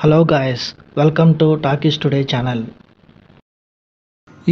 Hello guys, welcome to talkies today channel.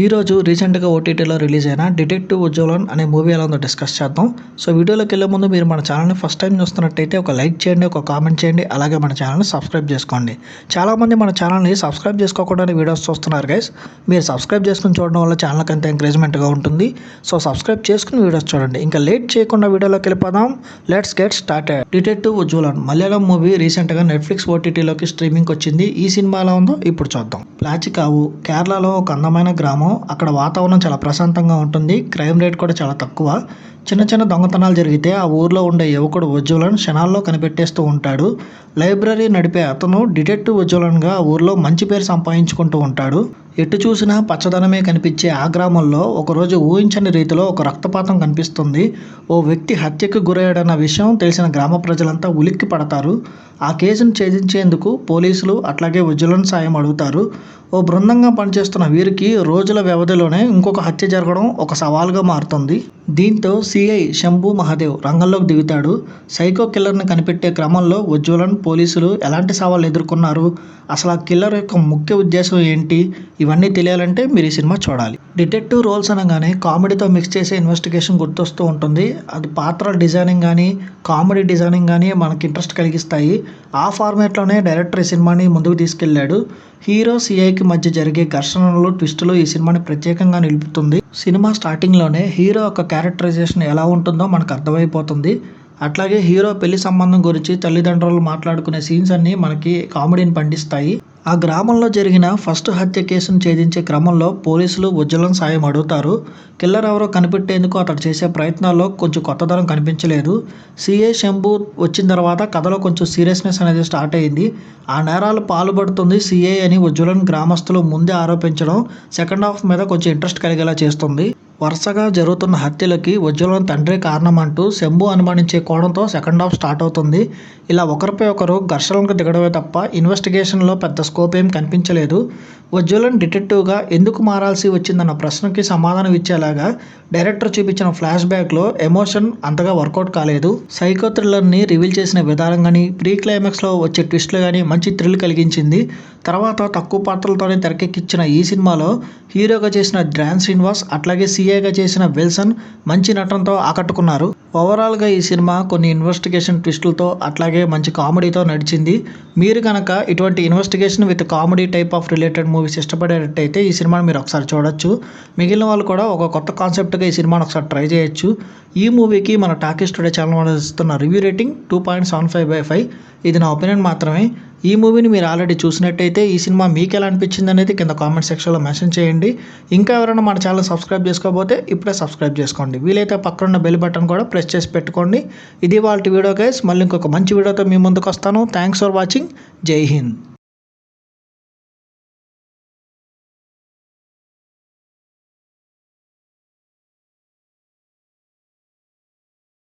ఈరోజు రీసెంట్గా ఓటీటీలో రిలీజ్ అయిన డిటెక్టివ్ ఉజ్వలన్ అనే మూవీ ఎలా ఉందో డిస్కస్ చేద్దాం. సో వీడియోలోకి వెళ్ళే ముందు మీరు మన ఛానల్ని ఫస్ట్ టైం చూస్తున్నట్టయితే ఒక లైక్ చేయండి, ఒక కామెంట్ చేయండి, అలాగే మన ఛానల్ని సబ్స్క్రైబ్ చేసుకోండి. చాలామంది మన ఛానల్ని సబ్స్క్రైబ్ చేసుకోకుండా వీడియోస్ చూస్తున్నారు గైస్. మీరు సబ్స్క్రైబ్ చేసుకుని చూడడం వల్ల ఛానల్కి అంత ఎంకరేజ్మెంట్గా ఉంటుంది. సో సబ్స్క్రైబ్ చేసుకుని వీడియోస్ చూడండి. ఇంకా లేట్ చేయకుండా వీడియోలోకి వెళ్ళిపోదాం. Let's get started. Detective Ujjwalan Malayalam movie రీసెంట్గా నెట్ఫ్లిక్స్ ఓటీటీలోకి స్ట్రీమింగ్కి వచ్చింది. ఈ సినిమా ఎలా ఉందో ఇప్పుడు చూద్దాం. ప్లాచికావు కేరళలో ఒక అందమైన గ్రామం. అక్కడ వాతావరణం చాలా ప్రశాంతంగా ఉంటుంది. క్రైమ్ రేట్ కూడా చాలా తక్కువ. చిన్న చిన్న దొంగతనాలు జరిగితే ఆ ఊర్లో ఉండే యువకుడు ఉజ్వలన్ క్షణాల్లో కనిపెట్టేస్తూ ఉంటాడు. లైబ్రరీ నడిపే అతను డిటెక్టివ్ ఉజ్వలన్గా ఆ ఊర్లో మంచి పేరు సంపాదించుకుంటూ ఉంటాడు. ఎటు చూసినా పచ్చదనమే కనిపించే ఆ గ్రామంలో ఒకరోజు ఊహించని రీతిలో ఒక రక్తపాతం కనిపిస్తుంది. ఓ వ్యక్తి హత్యకు గురయ్యాడన్న విషయం తెలిసిన గ్రామ ప్రజలంతా ఉలిక్కి పడతారు. ఆ కేసును ఛేదించేందుకు పోలీసులు అట్లాగే ఉజ్వలన్ సాయం అడుగుతారు. ఓ బృందంగా పనిచేస్తున్న వీరికి రోజుల వ్యవధిలోనే ఇంకొక హత్య జరగడం ఒక సవాల్గా మారుతుంది. దీంతో సిఐ శంభు మహాదేవ్ రంగంలోకి దిగుతాడు. సైకో కిల్లర్ని కనిపెట్టే క్రమంలో ఉజ్వలన్, పోలీసులు ఎలాంటి సవాళ్ళు ఎదుర్కొన్నారు, అసలు ఆ కిల్లర్ యొక్క ముఖ్య ఉద్దేశం ఏంటి, ఇవన్నీ తెలియాలంటే మీరు ఈ సినిమా చూడాలి. డిటెక్టివ్ రోల్స్ అనగానే కామెడీతో మిక్స్ చేసే ఇన్వెస్టిగేషన్ గుర్తొస్తూ ఉంటుంది. అది పాత్రల డిజైనింగ్ కానీ కామెడీ డిజైనింగ్ కానీ మనకి ఇంట్రెస్ట్ కలిగిస్తాయి. ఆ ఫార్మేట్లోనే డైరెక్టర్ ఈ సినిమాని ముందుకు తీసుకెళ్లాడు. హీరో సిఐకి మధ్య జరిగే ఘర్షణలు, ట్విస్టులు ఈ సినిమాని ప్రత్యేకంగా నిలుపుతుంది. సినిమా స్టార్టింగ్లోనే హీరో యొక్క క్యారెక్టరైజేషన్ ఎలా ఉంటుందో మనకు అర్థమైపోతుంది. అట్లాగే హీరో పెళ్లి సంబంధం గురించి తల్లిదండ్రులు మాట్లాడుకునే సీన్స్ అన్నీ మనకి కామెడీని పండిస్తాయి. ఆ గ్రామంలో జరిగిన ఫస్ట్ హత్య కేసును ఛేదించే క్రమంలో పోలీసులు ఉజ్వలన్ సాయం అడుగుతారు. కిల్లర్ ఎవరో కనిపెట్టేందుకు అతడు చేసే ప్రయత్నాల్లో కొంచెం కొత్తదనం కనిపించలేదు. సిఐ శంభు వచ్చిన తర్వాత కథలో కొంచెం సీరియస్నెస్ అనేది స్టార్ట్ అయింది. ఆ నేరాలు పాల్పడుతుంది సిఐ అని ఉజ్వలన్ గ్రామస్తులు ముందే ఆరోపించడం సెకండ్ హాఫ్ మీద కొంచెం ఇంట్రెస్ట్ కలిగేలా చేస్తుంది. వరుసగా జరుగుతున్న హత్యలకి ఉజ్వలన్ తండ్రే కారణం అంటూ శంభు అనుమానించే కోణంతో సెకండ్ హాఫ్ స్టార్ట్ అవుతుంది. ఇలా ఒకరిపై ఒకరు ఘర్షణలకు దిగడమే తప్ప ఇన్వెస్టిగేషన్లో పెద్ద స్కోప్ ఏం కనిపించలేదు. ఉజ్వలన్ డిటెక్టివ్గా ఎందుకు మారాల్సి వచ్చిందన్న ప్రశ్నకి సమాధానం ఇచ్చేలాగా డైరెక్టర్ చూపించిన ఫ్లాష్ బ్యాక్లో ఎమోషన్ అంతగా వర్కౌట్ కాలేదు. సైకో థ్రిల్లర్ని రివీల్ చేసిన విధానం కానీ ప్రీ క్లైమాక్స్లో వచ్చే ట్విస్ట్లు కానీ మంచి థ్రిల్ కలిగించింది. తర్వాత తక్కువ పాత్రలతోనే తెరకెక్కించిన ఈ సినిమాలో హీరోగా చేసిన డ్రాన్ శ్రీనివాస్ అట్లాగే సిఐగా చేసిన విల్సన్ మంచి నటనతో ఆకట్టుకున్నారు. ఓవరాల్గా ఈ సినిమా కొన్ని ఇన్వెస్టిగేషన్ ట్విస్టులతో అట్లాగే మంచి కామెడీతో నడిచింది. మీరు కనుక ఇటువంటి investigation with comedy type of related movies ఇష్టపడేటట్టయితే ఈ సినిమాని మీరు ఒకసారి చూడొచ్చు. మిగిలిన వాళ్ళు కూడా ఒక కొత్త కాన్సెప్ట్గా ఈ సినిమాని ఒకసారి ట్రై చేయొచ్చు. ఈ మూవీకి మన టాకీస్ టుడే ఛానల్ ఇస్తున్న రివ్యూ రేటింగ్ 2.75/5. ఇది నా ఒపీనియన్ మాత్రమే. ఈ మూవీని మీరు ఆల్రెడీ చూసినట్టయితే ఈ సినిమా మీకు ఎలా అనిపించింది అనేది కింద కామెంట్ సెక్షన్లో మెన్షన్ చేయండి. ఇంకా ఎవరైనా మన ఛానల్ సబ్స్క్రైబ్ చేసుకోకపోతే ఇప్పుడే సబ్స్క్రైబ్ చేసుకోండి. వీలైతే పక్కన బెల్ బటన్ కూడా ప్రెస్ చేసి పెట్టుకోండి. ఇది వాళ్ళ వీడియో గైస్. మళ్ళీ ఇంకొక మంచి వీడియోతో మీ ముందుకు వస్తాను. Thanks for watching. జై హింద్.